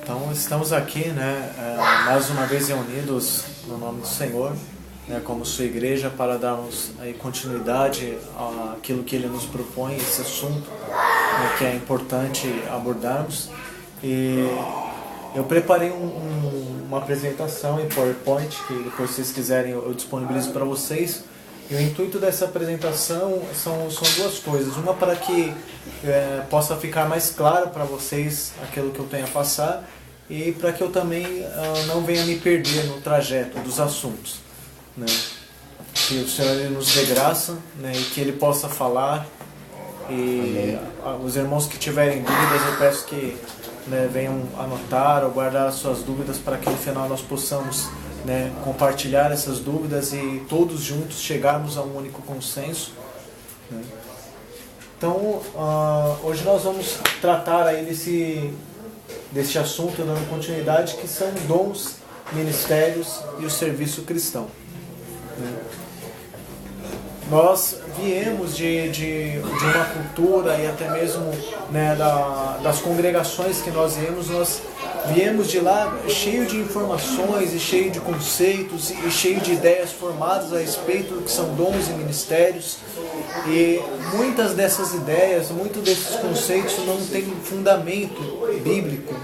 Então estamos aqui, mais uma vez reunidos no nome do Senhor, como sua igreja, para darmos aí continuidade àquilo que Ele nos propõe, esse assunto, que é importante abordarmos. E eu preparei uma apresentação em PowerPoint, que depois, se vocês quiserem, eu disponibilizo para vocês. E o intuito dessa apresentação são duas coisas. Uma, para que possa ficar mais claro para vocês aquilo que eu tenho a passar, e para que eu também não venha me perder no trajeto dos assuntos. Que o Senhor Ele nos dê graça, e que Ele possa falar. E os irmãos que tiverem dúvidas, eu peço que venham anotar ou guardar as suas dúvidas, para que no final nós possamos compartilhar essas dúvidas e todos juntos chegarmos a um único consenso. Então, hoje nós vamos tratar aí desse assunto, dando continuidade, que são dons, ministérios e o serviço cristão. Nós viemos de uma cultura, e até mesmo das congregações que nós viemos de lá cheio de informações e cheio de conceitos e cheio de ideias formadas a respeito do que são dons e ministérios. E muitas dessas ideias, muitos desses conceitos não têm fundamento bíblico.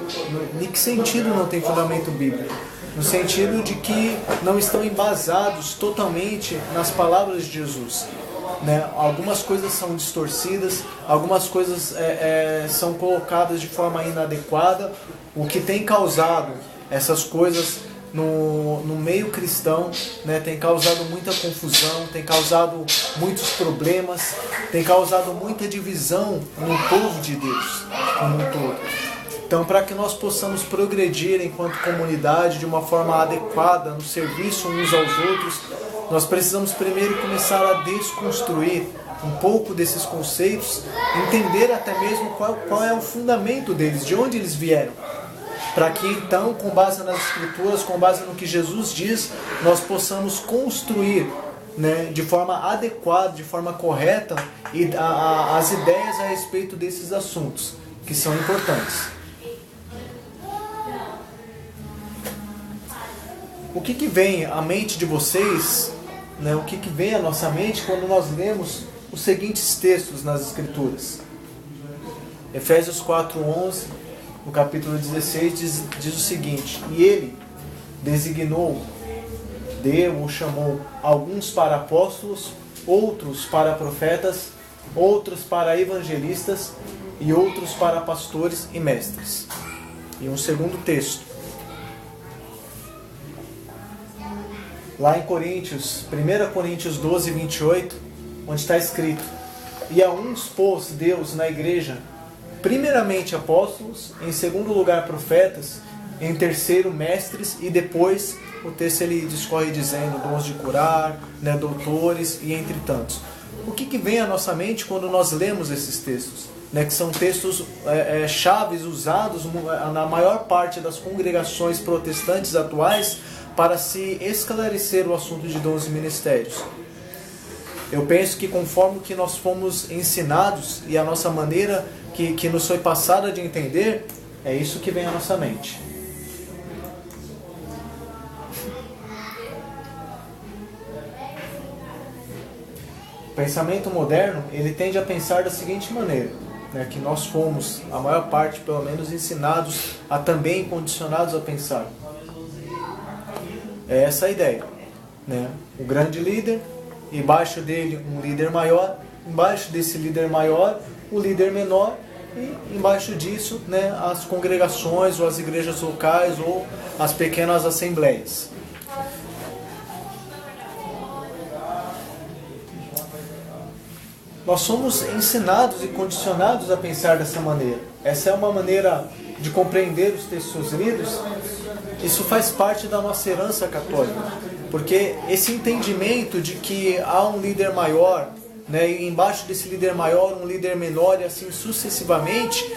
Em que sentido não tem fundamento bíblico? No sentido de que não estão embasados totalmente nas palavras de Jesus. Algumas coisas são distorcidas, algumas coisas são colocadas de forma inadequada, o que tem causado essas coisas no meio cristão, tem causado muita confusão, tem causado muitos problemas, tem causado muita divisão no povo de Deus como um todo. Então, para que nós possamos progredir enquanto comunidade de uma forma adequada no serviço uns aos outros, nós precisamos primeiro começar a desconstruir um pouco desses conceitos, entender até mesmo qual é o fundamento deles, de onde eles vieram, para que então, com base nas Escrituras, com base no que Jesus diz, nós possamos construir de forma adequada, de forma correta, as ideias a respeito desses assuntos, que são importantes. O que vem à mente de vocês, o que vem à nossa mente quando nós lemos os seguintes textos nas Escrituras? Efésios 4:11, no capítulo 16, diz o seguinte: E Ele deu ou chamou alguns para apóstolos, outros para profetas, outros para evangelistas e outros para pastores e mestres. E um segundo texto, lá em 1 Coríntios 12, 28, onde está escrito: E a uns pôs Deus na igreja, primeiramente apóstolos, em segundo lugar profetas, em terceiro mestres, e depois o texto ele discorre dizendo dons de curar, doutores e entre tantos. O que vem à nossa mente quando nós lemos esses textos? Que são textos chaves usados na maior parte das congregações protestantes atuais para se esclarecer o assunto de dons e ministérios. Eu penso que conforme que nós fomos ensinados e a nossa maneira que nos foi passada de entender, é isso que vem à nossa mente. O pensamento moderno, ele tende a pensar da seguinte maneira, que nós fomos, a maior parte pelo menos, ensinados a também condicionados a pensar. É essa a ideia. O grande líder, embaixo dele um líder maior, embaixo desse líder maior o líder menor, e embaixo disso as congregações ou as igrejas locais ou as pequenas assembleias. Nós somos ensinados e condicionados a pensar dessa maneira. Essa é uma maneira de compreender os textos lidos. Isso faz parte da nossa herança católica, porque esse entendimento de que há um líder maior, e embaixo desse líder maior um líder menor e assim sucessivamente,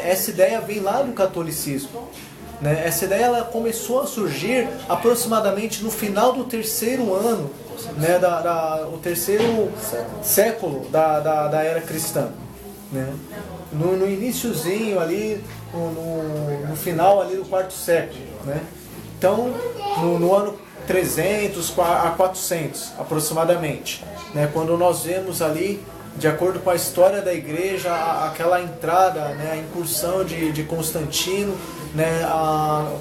essa ideia vem lá do catolicismo. Essa ideia ela começou a surgir aproximadamente no final do terceiro ano, o terceiro século da era cristã. no iniciozinho ali, no final ali do quarto século, né? Então, no ano 300 a 400 aproximadamente, né? Quando nós vemos ali, de acordo com a história da igreja, aquela entrada, né? A incursão de Constantino, né?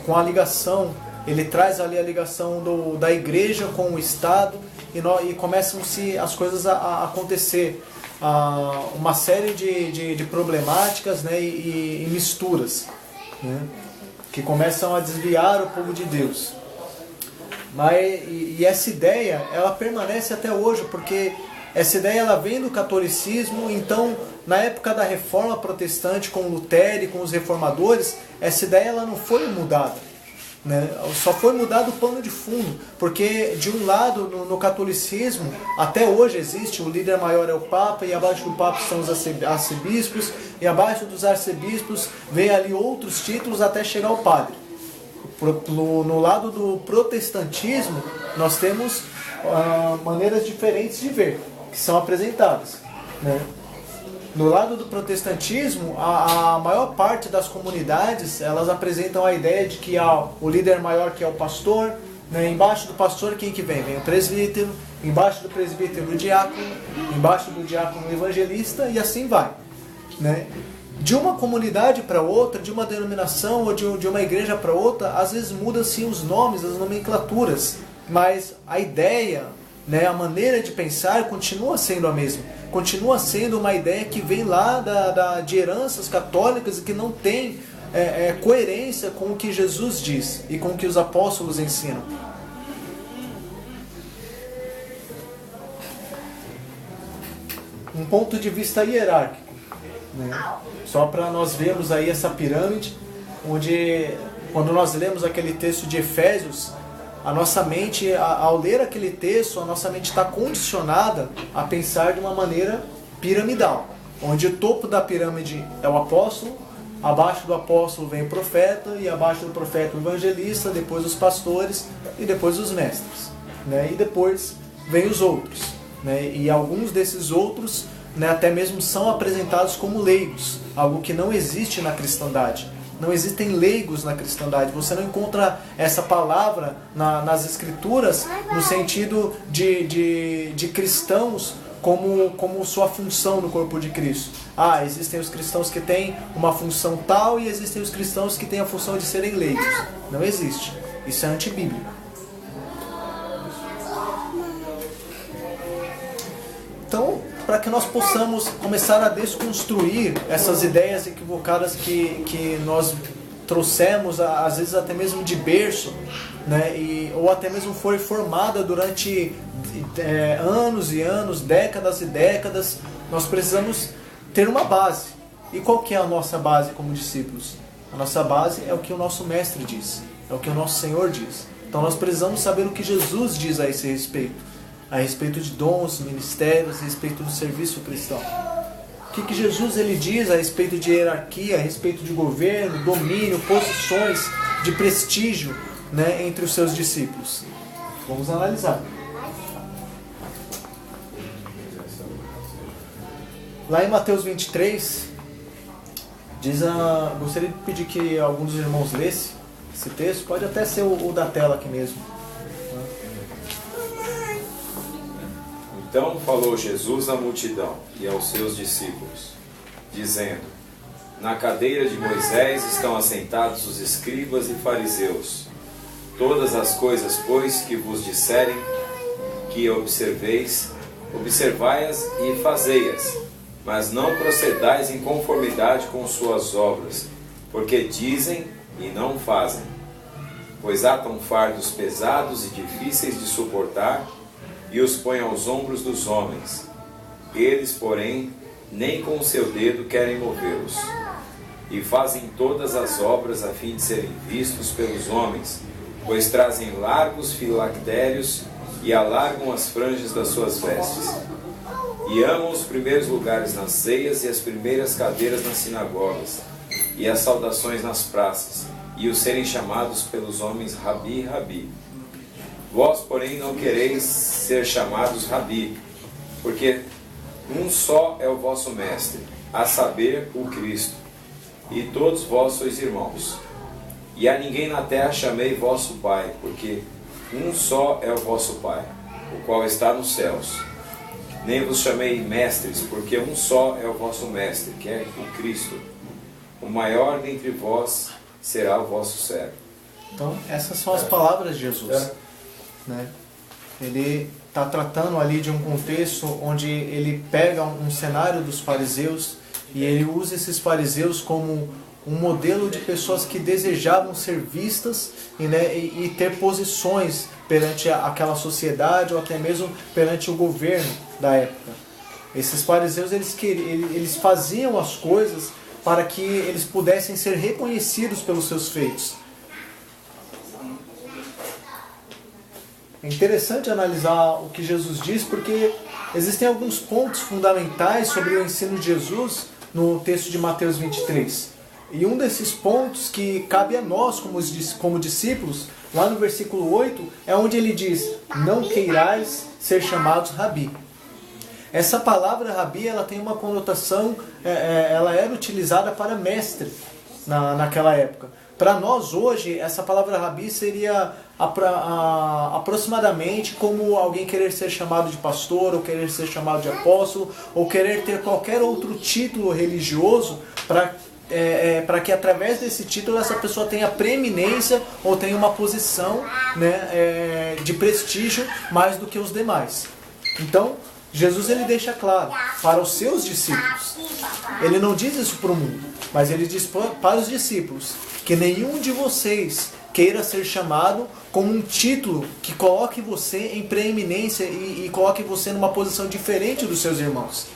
Com a ligação, ele traz ali a ligação da igreja com o Estado, e começam-se as coisas a acontecer, uma série de problemáticas, né? e misturas, né? Que começam a desviar o povo de Deus. E essa ideia, ela permanece até hoje, porque essa ideia ela vem do catolicismo. Então, na época da Reforma Protestante, com Lutero e com os reformadores, essa ideia ela não foi mudada, né? Só foi mudado o pano de fundo, porque de um lado, no catolicismo, até hoje existe, o líder maior é o Papa, e abaixo do Papa estão os arcebispos, e abaixo dos arcebispos vem ali outros títulos até chegar ao padre. No lado do protestantismo, nós temos maneiras diferentes de ver, que são apresentadas, né? No lado do protestantismo, a maior parte das comunidades, elas apresentam a ideia de que há o líder maior, que é o pastor, né? Embaixo do pastor, quem que vem? Vem o presbítero, embaixo do presbítero o diácono, embaixo do diácono o evangelista, e assim vai, né? De uma comunidade para outra, de uma denominação ou de uma igreja para outra, às vezes mudam-se os nomes, as nomenclaturas, mas a ideia, né, a maneira de pensar continua sendo a mesma. Continua sendo uma ideia que vem lá de heranças católicas e que não tem coerência com o que Jesus diz e com o que os apóstolos ensinam. Um ponto de vista hierárquico, né? Só para nós vermos aí essa pirâmide, onde quando nós lemos aquele texto de Efésios, a nossa mente, ao ler aquele texto, a nossa mente está condicionada a pensar de uma maneira piramidal, onde o topo da pirâmide é o apóstolo, abaixo do apóstolo vem o profeta, e abaixo do profeta o evangelista, depois os pastores e depois os mestres, né? E depois vem os outros, né? E alguns desses outros, né, até mesmo são apresentados como leigos, algo que não existe na cristandade. Não existem leigos na cristandade. Você não encontra essa palavra nas escrituras no sentido de cristãos como sua função no corpo de Cristo. Existem os cristãos que têm uma função tal, e existem os cristãos que têm a função de serem leigos. Não existe. Isso é antibíblico. Então, para que nós possamos começar a desconstruir essas ideias equivocadas que nós trouxemos, às vezes até mesmo de berço, né? Ou até mesmo foi formada durante anos e anos, décadas e décadas, nós precisamos ter uma base. E qual que é a nossa base como discípulos? A nossa base é o que o nosso mestre diz, é o que o nosso Senhor diz. Então nós precisamos saber o que Jesus diz a esse respeito. A respeito de dons, ministérios, a respeito do serviço cristão. O que Jesus ele diz a respeito de hierarquia, a respeito de governo, domínio, posições de prestígio, né, entre os seus discípulos? Vamos analisar. Lá em Mateus 23, gostaria de pedir que alguns dos irmãos lessem esse texto, pode até ser o da tela aqui mesmo. Então falou Jesus à multidão e aos seus discípulos, dizendo: Na cadeira de Moisés estão assentados os escribas e fariseus. Todas as coisas, pois, que vos disserem que observeis, observai-as e fazei-as, mas não procedais em conformidade com suas obras, porque dizem e não fazem. Pois atam fardos pesados e difíceis de suportar, e os põe aos ombros dos homens. Eles, porém, nem com o seu dedo querem movê-los. E fazem todas as obras a fim de serem vistos pelos homens, pois trazem largos filactérios e alargam as franjas das suas vestes. E amam os primeiros lugares nas ceias e as primeiras cadeiras nas sinagogas, e as saudações nas praças, e os serem chamados pelos homens Rabi, Rabi. Vós, porém, não quereis ser chamados Rabi, porque um só é o vosso mestre, a saber, o Cristo. E todos vós sois irmãos. E a ninguém na terra chamei vosso Pai, porque um só é o vosso Pai, o qual está nos céus. Nem vos chamei mestres, porque um só é o vosso Mestre, que é o Cristo. O maior dentre vós será o vosso servo. Então, essas são as palavras de Jesus. Né? Ele está tratando ali de um contexto onde ele pega um cenário dos fariseus e ele usa esses fariseus como um modelo de pessoas que desejavam ser vistas e ter posições perante aquela sociedade ou até mesmo perante o governo da época. Esses fariseus eles faziam as coisas para que eles pudessem ser reconhecidos pelos seus feitos. É interessante analisar o que Jesus diz, porque existem alguns pontos fundamentais sobre o ensino de Jesus no texto de Mateus 23. E um desses pontos que cabe a nós como discípulos, lá no versículo 8, é onde ele diz: não queirais ser chamados rabi. Essa palavra rabi, ela tem uma conotação, ela era utilizada para mestre naquela época. Para nós hoje, essa palavra rabi seria aproximadamente como alguém querer ser chamado de pastor, ou querer ser chamado de apóstolo, ou querer ter qualquer outro título religioso para que através desse título essa pessoa tenha preeminência ou tenha uma posição, né, de prestígio mais do que os demais. Então, Jesus ele deixa claro para os seus discípulos. Ele não diz isso para o mundo, mas ele diz para os discípulos que nenhum de vocês queira ser chamado como um título que coloque você em preeminência e coloque você numa posição diferente dos seus irmãos.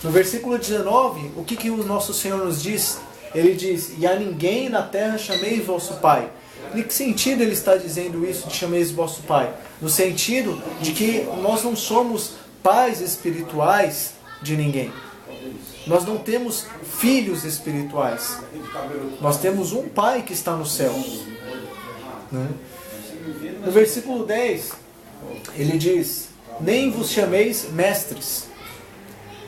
No versículo 19, o que o nosso Senhor nos diz? Ele diz: e a ninguém na terra chameis vosso Pai. Em que sentido ele está dizendo isso de chameis vosso Pai? No sentido de que nós não somos pais espirituais de ninguém. Nós não temos filhos espirituais. Nós temos um Pai que está no céu. Né? No versículo 10, ele diz: nem vos chameis mestres,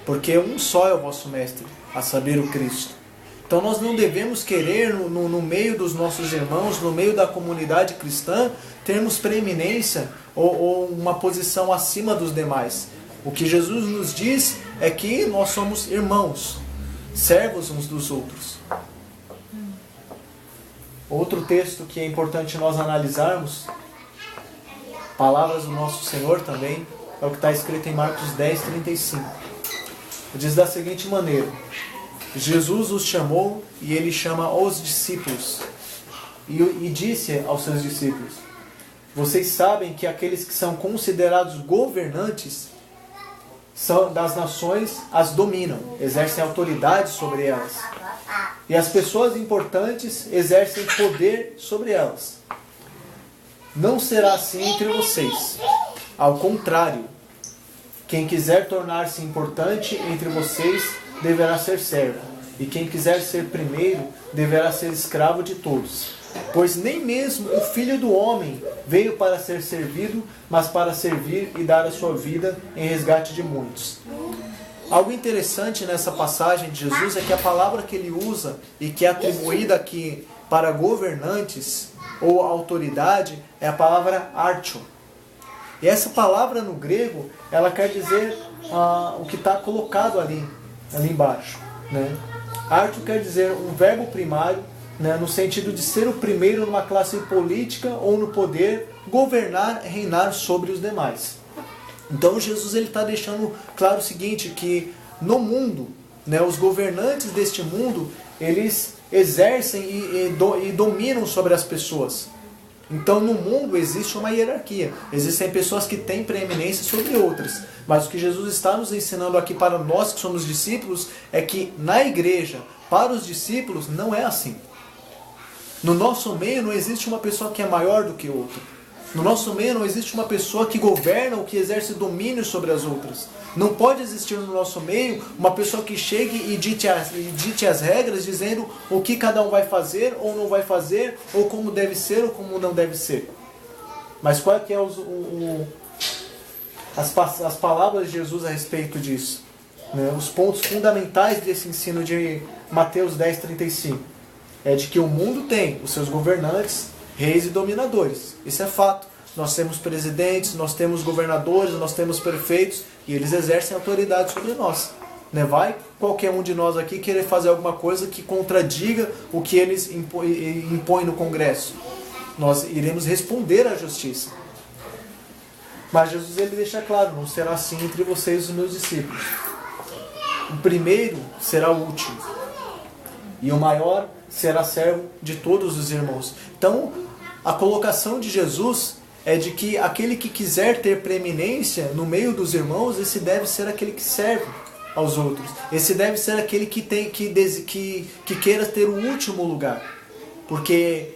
porque um só é o vosso mestre, a saber, o Cristo. Então nós não devemos querer, no meio dos nossos irmãos, no meio da comunidade cristã, termos preeminência ou uma posição acima dos demais. O que Jesus nos diz é que nós somos irmãos, servos uns dos outros. Outro texto que é importante nós analisarmos, palavras do nosso Senhor também, é o que está escrito em Marcos 10:35. Diz da seguinte maneira: Jesus os chamou e ele chama os discípulos e disse aos seus discípulos: vocês sabem que aqueles que são considerados governantes das nações as dominam, exercem autoridade sobre elas. E as pessoas importantes exercem poder sobre elas. Não será assim entre vocês. Ao contrário, quem quiser tornar-se importante entre vocês deverá ser servo, e quem quiser ser primeiro deverá ser escravo de todos. Pois nem mesmo o Filho do Homem veio para ser servido, mas para servir e dar a sua vida em resgate de muitos. Algo interessante nessa passagem de Jesus é que a palavra que ele usa e que é atribuída aqui para governantes ou autoridade é a palavra artio. E essa palavra no grego, ela quer dizer o que está colocado ali embaixo. Né? Artio quer dizer um verbo primário, né, no sentido de ser o primeiro numa classe política ou no poder, governar, reinar sobre os demais. Então Jesus está deixando claro o seguinte, que no mundo, né, os governantes deste mundo, eles exercem e dominam sobre as pessoas. Então no mundo existe uma hierarquia, existem pessoas que têm preeminência sobre outras, mas o que Jesus está nos ensinando aqui para nós que somos discípulos é que na igreja, para os discípulos, não é assim. No nosso meio não existe uma pessoa que é maior do que outra. No nosso meio não existe uma pessoa que governa ou que exerce domínio sobre as outras. Não pode existir no nosso meio uma pessoa que chegue e dite as regras dizendo o que cada um vai fazer ou não vai fazer, ou como deve ser ou como não deve ser. Mas qual que é as palavras de Jesus a respeito disso? né, os pontos fundamentais desse ensino de Mateus 10:35 é de que o mundo tem os seus governantes, reis e dominadores. Isso é fato. Nós temos presidentes, nós temos governadores, nós temos prefeitos e eles exercem autoridade sobre nós. Né? Vai qualquer um de nós aqui querer fazer alguma coisa que contradiga o que eles impõem no Congresso. Nós iremos responder à justiça. Mas Jesus ele deixa claro, não será assim entre vocês e os meus discípulos. O primeiro será o último. E o maior será servo de todos os irmãos. Então, a colocação de Jesus é de que aquele que quiser ter preeminência no meio dos irmãos, esse deve ser aquele que serve aos outros. Esse deve ser aquele que queira ter o último lugar. Porque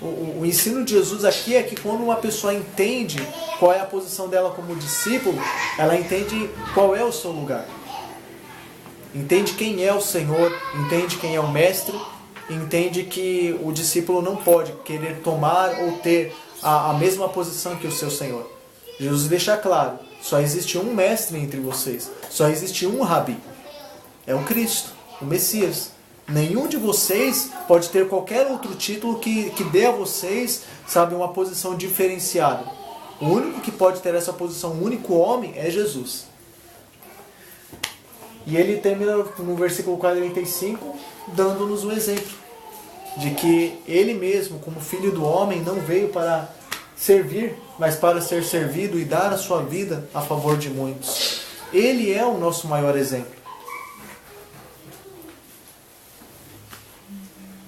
o ensino de Jesus aqui é que quando uma pessoa entende qual é a posição dela como discípulo, ela entende qual é o seu lugar. Entende quem é o Senhor, entende quem é o Mestre, entende que o discípulo não pode querer tomar ou ter a mesma posição que o seu Senhor. Jesus deixa claro, só existe um mestre entre vocês, só existe um rabi. É o Cristo, o Messias. Nenhum de vocês pode ter qualquer outro título que dê a vocês, sabe, uma posição diferenciada. O único que pode ter essa posição, o único homem, é Jesus. E ele termina no versículo 45, dando-nos um exemplo de que ele mesmo, como filho do homem, não veio para servir, mas para ser servido e dar a sua vida a favor de muitos. Ele é o nosso maior exemplo.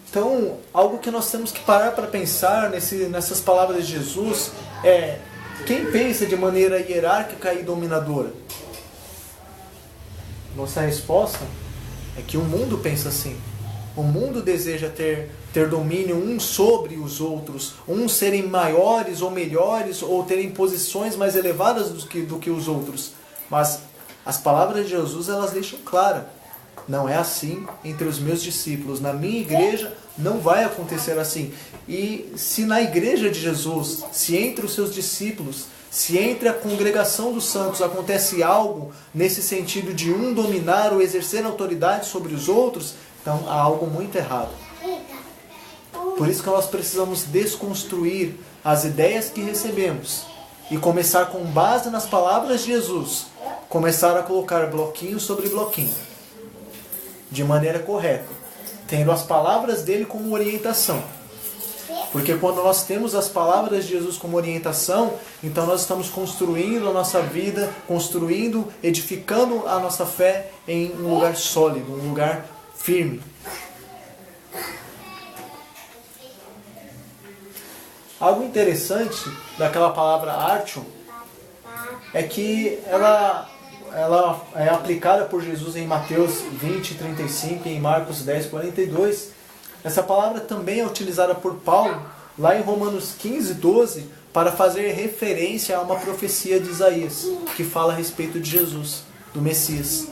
Então, algo que nós temos que parar para pensar nessas palavras de Jesus é: quem pensa de maneira hierárquica e dominadora? Nossa resposta é que o mundo pensa assim. O mundo deseja ter domínio uns sobre os outros, uns serem maiores ou melhores, ou terem posições mais elevadas do que os outros. Mas as palavras de Jesus, elas deixam claro: não é assim entre os meus discípulos. Na minha igreja não vai acontecer assim. E se na igreja de Jesus, se entre os seus discípulos, se entre a congregação dos santos acontece algo nesse sentido de um dominar ou exercer autoridade sobre os outros, então há algo muito errado. Por isso que nós precisamos desconstruir as ideias que recebemos e começar, com base nas palavras de Jesus, começar a colocar bloquinho sobre bloquinho, de maneira correta, tendo as palavras dele como orientação. Porque quando nós temos as palavras de Jesus como orientação, então nós estamos construindo a nossa vida, edificando a nossa fé em um lugar sólido, um lugar firme. Algo interessante daquela palavra artion é que ela é aplicada por Jesus em Mateus 20:35 e em Marcos 10:42. Essa palavra também é utilizada por Paulo lá em Romanos 15:12 para fazer referência a uma profecia de Isaías que fala a respeito de Jesus, do Messias.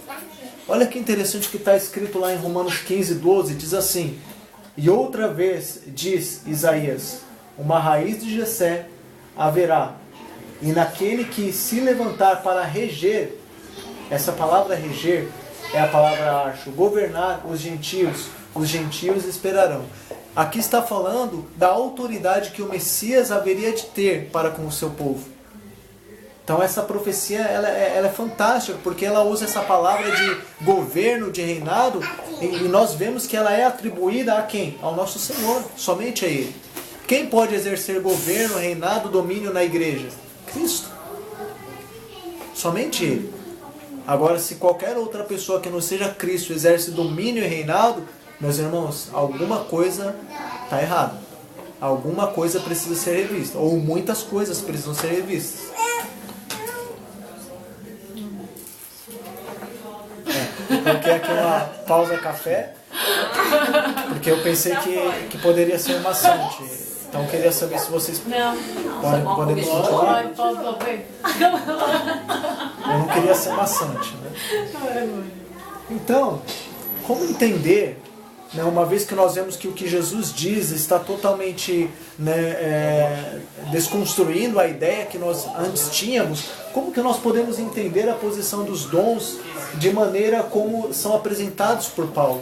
Olha que interessante que está escrito lá em Romanos 15:12, diz assim: e outra vez diz Isaías, uma raiz de Jessé haverá, e naquele que se levantar para reger, essa palavra reger é a palavra archo, governar os gentios esperarão. Aqui está falando da autoridade que o Messias haveria de ter para com o seu povo. Então essa profecia ela é fantástica, porque ela usa essa palavra de governo, de reinado, e nós vemos que ela é atribuída a quem? Ao nosso Senhor, somente a Ele. Quem pode exercer governo, reinado, domínio na igreja? Cristo. Somente Ele. Agora, se qualquer outra pessoa que não seja Cristo exerce domínio e reinado, meus irmãos, alguma coisa está errada. Alguma coisa precisa ser revista. Ou muitas coisas precisam ser revistas. Eu coloquei aqui uma pausa café, porque eu pensei que poderia ser maçante. Então eu queria saber se vocês podem continuar. Eu não queria ser maçante, né? Então, como entender né, uma vez que nós vemos que o que Jesus diz está totalmente, né, desconstruindo a ideia que nós antes tínhamos, como que nós podemos entender a posição dos dons de maneira como são apresentados por Paulo?